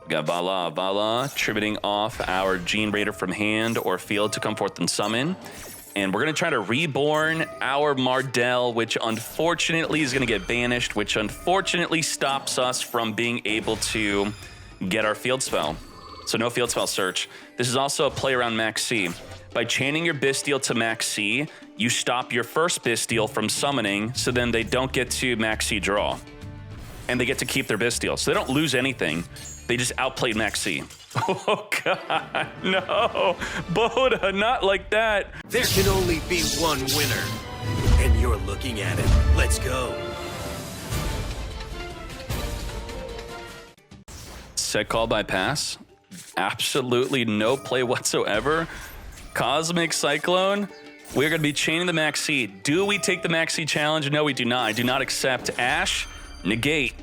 Got Vala, tributing off our Gene Raider from hand or field to come forth and summon. And we're going to try to reborn our Mardell, which unfortunately is going to get banished, which unfortunately stops us from being able to get our field spell. So no field spell search. This is also a play around Max C. By chaining your Bestial to Max C, you stop your first Bestial from summoning, so then they don't get to Max C draw. And they get to keep their Bestial. So they don't lose anything. They just outplayed Max C. Oh, God, no. Boda, not like that. There can only be one winner, and you're looking at it. Let's go. Set call by pass. Absolutely no play whatsoever. Cosmic Cyclone. We're going to be chaining the Max C. Do we take the Max C challenge? No, we do not. I do not accept. Ash, negate.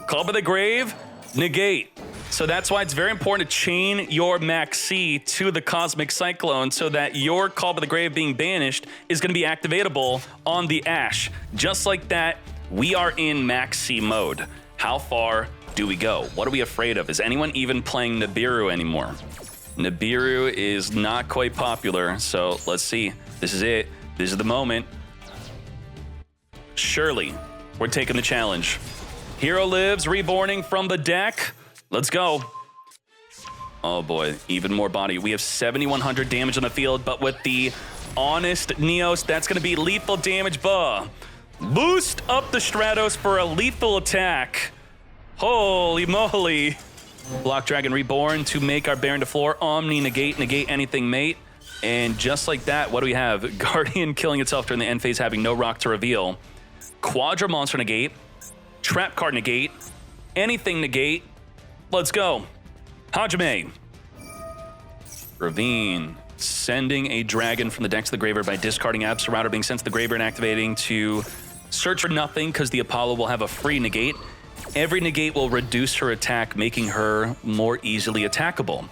Call by the Grave, negate. So that's why it's very important to chain your Max C to the Cosmic Cyclone so that your Call by the Grave being banished is going to be activatable on the Ash. Just like that, we are in Max C mode. How far do we go? What are we afraid of? Is anyone even playing Nibiru anymore? Nibiru is not quite popular, so let's see. This is it. This is the moment. Surely, we're taking the challenge. Hero lives, reborning from the deck. Let's go. Oh boy, even more body. We have 7,100 damage on the field, but with the Honest Neos, that's gonna be lethal damage. Boost up the Stratos for a lethal attack. Holy moly. Block Dragon Reborn to make our Baron to floor. Omni negate anything mate. And just like that, what do we have? Guardian killing itself during the end phase, having no rock to reveal. Quadra Monster negate. Trap card negate. Anything negate. Let's go. Hajime. Ravine. Sending a dragon from the deck to the graveyard by discarding Abs Router being sent to the graveyard and activating to search for nothing because the Apollo will have a free negate. Every negate will reduce her attack, making her more easily attackable.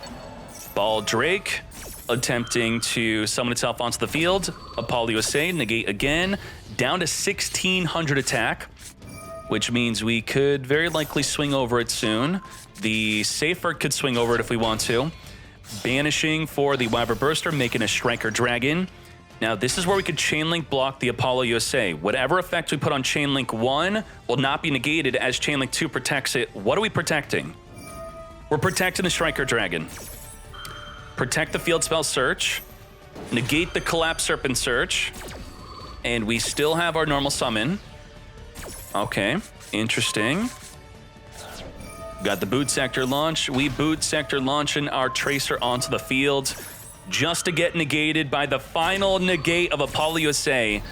Ball Drake. Attempting to summon itself onto the field. Apollo USA, negate again. Down to 1,600 attack, which means we could very likely swing over it soon. The Safer could swing over it if we want to. Banishing for the Wyver Burster, making a Striker Dragon. Now, this is where we could Chainlink block the Apollo USA. Whatever effect we put on Chainlink 1 will not be negated as Chainlink 2 protects it. What are we protecting? We're protecting the Striker Dragon. Protect the Field Spell Search. Negate the Collapse Serpent Search. And we still have our normal summon. Okay, interesting. Got the Boot Sector launch. We Boot Sector launching our Tracer onto the field just to get negated by the final negate of Apollo USA.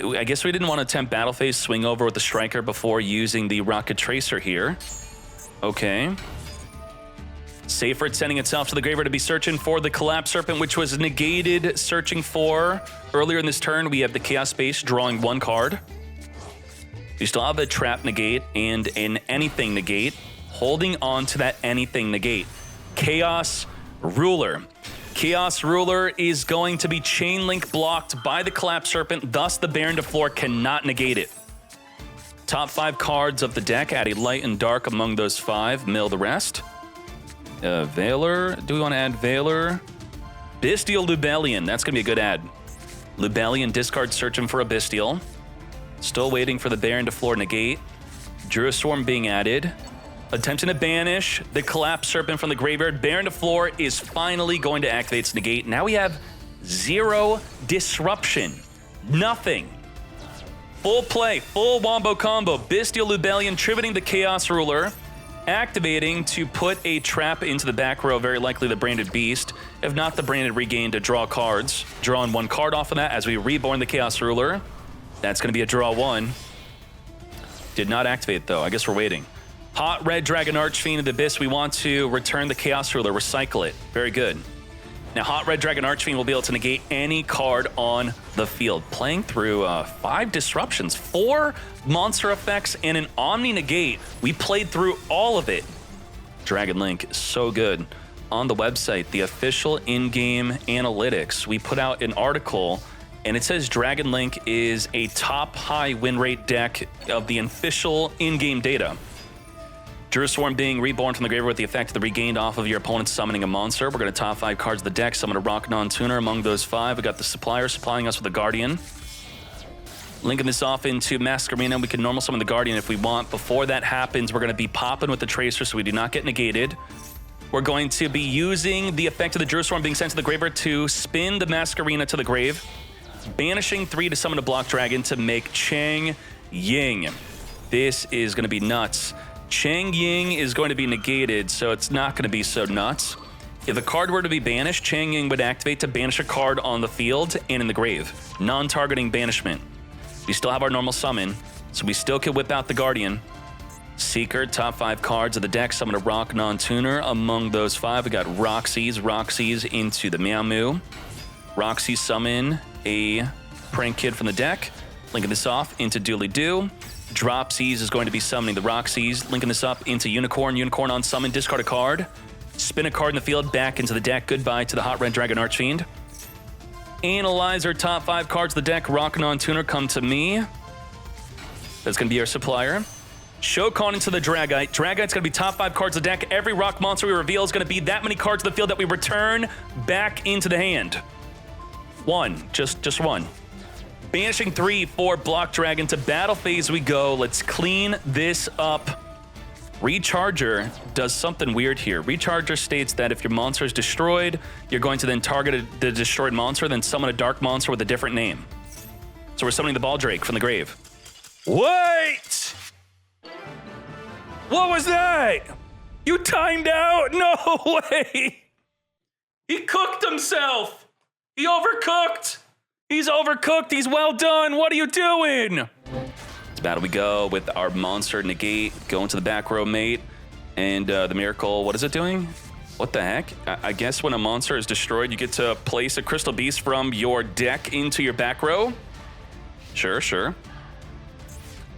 I guess we didn't want to attempt Battle Phase swing over with the Striker before using the Rocket Tracer here. Okay. Safer sending itself to the graveyard to be searching for the Collapse Serpent, which was negated searching for. Earlier in this turn, we have the Chaos Space drawing one card. We still have a Trap negate and an Anything negate, holding on to that Anything negate. Chaos Ruler. Chaos Ruler is going to be Chainlink blocked by the Collapse Serpent, thus the Baron to floor cannot negate it. Top 5 cards of the deck, add a light and dark among those 5, mill the rest. Veiler, do we want to add Veiler? Bestial Lubellion, that's going to be a good add. Lubellion discard searching for a Bestial. Still waiting for the Baron to floor negate. Druid Swarm being added. Attempting to banish the Collapse Serpent from the graveyard. Baron to floor is finally going to activate its negate. Now we have 0 disruption. Nothing. Full play, full wombo combo. Bestial Lubellion tributing the Chaos Ruler. Activating to put a trap into the back row, very likely the Branded Beast. If not, the Branded Regain to draw cards. Drawing 1 card off of that as we reborn the Chaos Ruler. That's going to be a draw 1. Did not activate, though. I guess we're waiting. Hot Red Dragon Archfiend of the Abyss. We want to return the Chaos Ruler, recycle it. Very good. Now, Hot Red Dragon Archfiend will be able to negate any card on the field. Playing through 5 disruptions, 4 monster effects, and an Omni negate. We played through all of it. Dragon Link is so good. On the website, the official in-game analytics, we put out an article, and it says Dragon Link is a top high win rate deck of the official in-game data. Druid Swarm being reborn from the graveyard with the effect of the regained off of your opponent's summoning a monster. We're going to top 5 cards of the deck, summon a Rock Non-Tuner. Among those 5, we got the Supplier supplying us with a Guardian. Linking this off into Masquerena, we can normal summon the Guardian if we want. Before that happens, we're going to be popping with the Tracer so we do not get negated. We're going to be using the effect of the Druid Swarm being sent to the graveyard to spin the Masquerena to the grave, banishing 3 to summon a Block Dragon to make Chang Ying. This is going to be nuts. Chang Ying is going to be negated, so it's not going to be so nuts. If the card were to be banished, Chang Ying would activate to banish a card on the field and in the grave. Non-targeting banishment. We still have our normal summon, so we still can whip out the Guardian. Seeker, top 5 cards of the deck, summon a Rock Non-Tuner. Among those 5, we got Roxy's into the Meow Moo. Roxy summon a Prank Kid from the deck. Linking this off into Dooley Doo. Dropsies is going to be summoning the Roxy's. Linking this up into Unicorn. Unicorn on summon, discard a card. Spin a card in the field, back into the deck. Goodbye to the Hot Red Dragon Archfiend. Analyzer, top 5 cards of the deck. Rock Non-Tuner, come to me. That's going to be our Supplier. Shokan into the Dragite. Dragite's going to be top 5 cards of the deck. Every rock monster we reveal is going to be that many cards of the field that we return back into the hand. 1, just 1. Banishing 3 for Block Dragon to battle phase we go. Let's clean this up. Recharger does something weird here. Recharger states that if your monster is destroyed, you're going to then target the destroyed monster, then summon a dark monster with a different name. So we're summoning the Baldrake from the grave. Wait! What was that? You timed out? No way! He cooked himself! He overcooked! He's overcooked! He's well done! What are you doing? To battle we go with our monster negate, go into the back row mate, and the miracle, what is it doing? What the heck? I guess when a monster is destroyed, you get to place a Crystal Beast from your deck into your back row? Sure.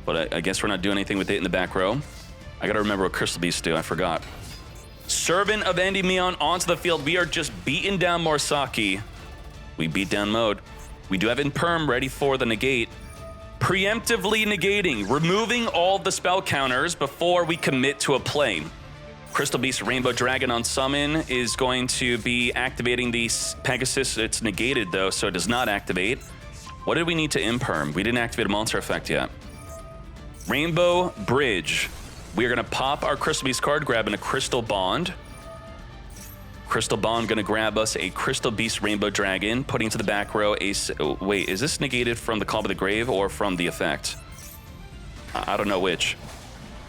But I guess we're not doing anything with it in the back row. I gotta remember what Crystal Beasts do, I forgot. Servant of Endymion onto the field. We are just beating down Morsaki. We beat down mode. We do have Imperm ready for the negate. Preemptively negating, removing all the spell counters before we commit to a play. Crystal Beast Rainbow Dragon on summon is going to be activating the Pegasus. It's negated though, so it does not activate. What did we need to Imperm? We didn't activate a monster effect yet. Rainbow Bridge. We are going to pop our Crystal Beast card, grabbing a Crystal Bond. Crystal Bond going to grab us a Crystal Beast Rainbow Dragon, putting to the back row a... wait, is this negated from the Call of the Grave or from the effect? I don't know which.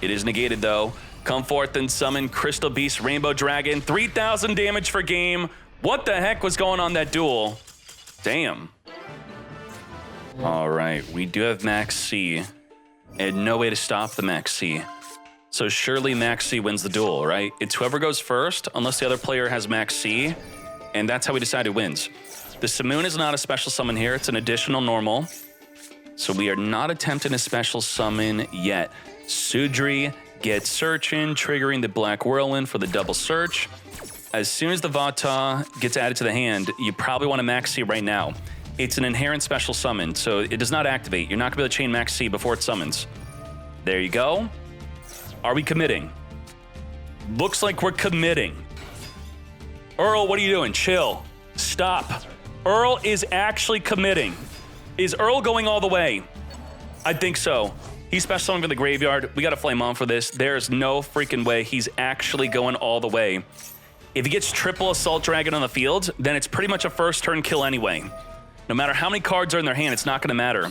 It is negated though. Come forth and summon Crystal Beast Rainbow Dragon. 3,000 damage for game. What the heck was going on that duel? Damn. All right, we do have Max C. And no way to stop the Max C. So surely Max C wins the duel, right? It's whoever goes first, unless the other player has Max C, and that's how we decide who wins. The Simoon is not a special summon here, it's an additional normal. So we are not attempting a special summon yet. Sudri gets searching, triggering the Black Whirlwind for the double search. As soon as the Vata gets added to the hand, you probably want to Max C right now. It's an inherent special summon, so it does not activate. You're not gonna be able to chain Max C before it summons. There you go. Are we committing? Looks like we're committing. Earl, what are you doing? Chill. Stop. Earl is actually committing. Is Earl going all the way? I think so. He's special summoning for the graveyard. We got to flame on for this. There's no freaking way he's actually going all the way. If he gets triple Assault Dragon on the field, then it's pretty much a first turn kill anyway. No matter how many cards are in their hand, it's not going to matter.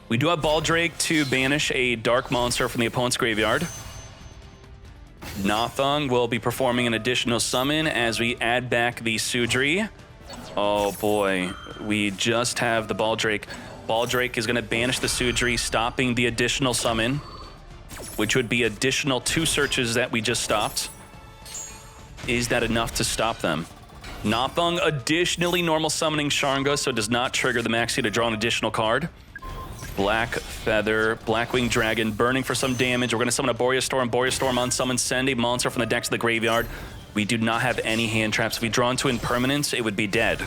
We do have Baldrake to banish a dark monster from the opponent's graveyard. Nathung will be performing an additional summon as we add back the Sudri. Oh boy, we just have the Baldrake. Baldrake is going to banish the Sudri, stopping the additional summon, which would be additional 2 searches that we just stopped. Is that enough to stop them? Nathung additionally normal summoning Sharnga, so it does not trigger the Maxi to draw an additional card. Black Feather, Blackwing Dragon, burning for some damage. We're going to summon a Boreas Storm. Boreas Storm on summon, send a monster from the deck to the graveyard. We do not have any hand traps. If we draw into Impermanence, it would be dead.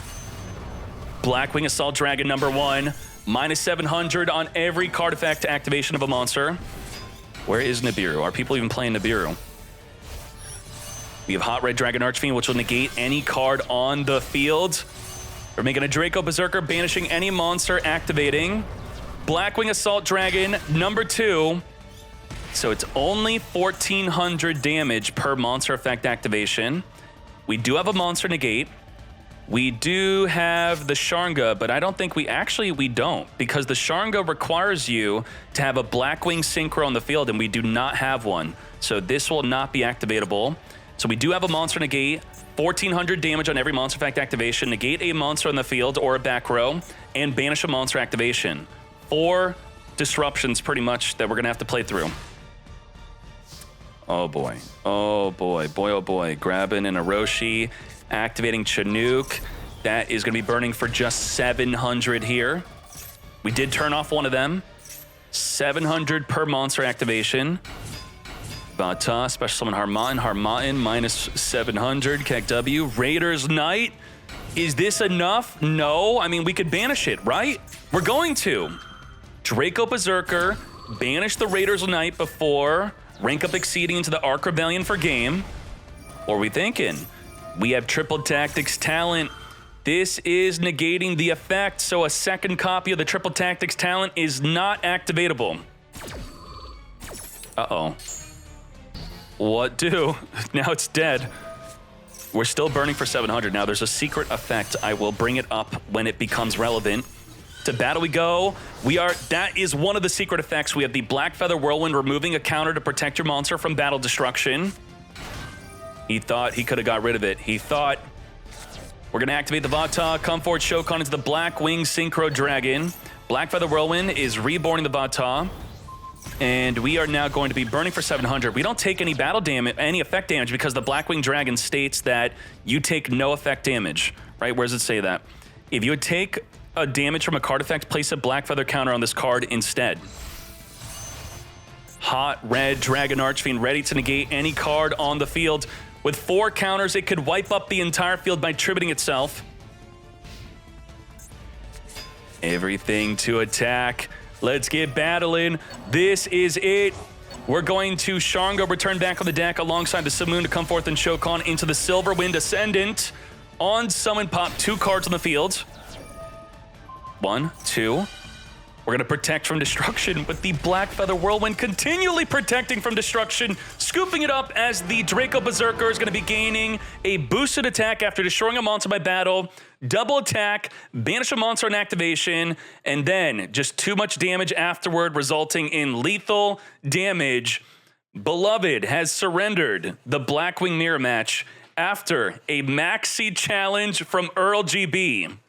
Blackwing Assault Dragon number 1. Minus 700 on every card effect activation of a monster. Where is Nibiru? Are people even playing Nibiru? We have Hot Red Dragon Archfiend, which will negate any card on the field. We're making a Draco Berserker, banishing any monster, activating. Blackwing Assault Dragon, number 2. So it's only 1,400 damage per monster effect activation. We do have a monster negate. We do have the Sharnga, but I don't think we don't, because the Sharnga requires you to have a Blackwing Synchro on the field, and we do not have one. So this will not be activatable. So we do have a monster negate, 1,400 damage on every monster effect activation, negate a monster on the field or a back row, and banish a monster activation. 4 disruptions pretty much that we're gonna have to play through. Oh boy, oh boy, boy oh boy. Grabbing an Orochi, activating Chinook. That is gonna be burning for just 700 here. We did turn off one of them. 700 per monster activation. Vata, Special Summon Harmatan, minus 700, KW. Raiders Knight, is this enough? No, I mean, we could banish it, right? We're going to. Draco Berserker, banish the Raiders Knight before rank up exceeding into the Arc Rebellion for game. What are we thinking? We have Triple Tactics Talent. This is negating the effect, so a second copy of the Triple Tactics Talent is not activatable. Uh-oh. What do? Now it's dead. We're still burning for 700. Now there's a secret effect. I will bring it up when it becomes relevant. To battle we go. That is one of the secret effects. We have the Black Feather Whirlwind, removing a counter to protect your monster from battle destruction. He thought he could have got rid of it. He thought. We're gonna activate the Vata, come forward, Shokan into the Blackwing Synchro Dragon. Black Feather Whirlwind is reborning the Vata. And we are now going to be burning for 700. We don't take any battle damage, any effect damage, because the Blackwing Dragon states that you take no effect damage, right? Where does it say that? If you would take a damage from a card effect, place a Black Feather counter on this card instead. Hot Red Dragon Archfiend, ready to negate any card on the field. With 4 counters, it could wipe up the entire field by tributing itself. Everything to attack. Let's get battling. This is it. We're going to Sharnga return back on the deck alongside the Simoon to come forth and Shokan into the Silverwind Ascendant. On summon, pop 2 cards on the field. 1, 2. We're going to protect from destruction with the Black Feather Whirlwind, continually protecting from destruction, scooping it up as the Draco Berserker is going to be gaining a boosted attack after destroying a monster by battle, double attack, banish a monster on activation, and then just too much damage afterward, resulting in lethal damage. Beloved has surrendered the Blackwing Mirror Match after a maxi challenge from Earl GB.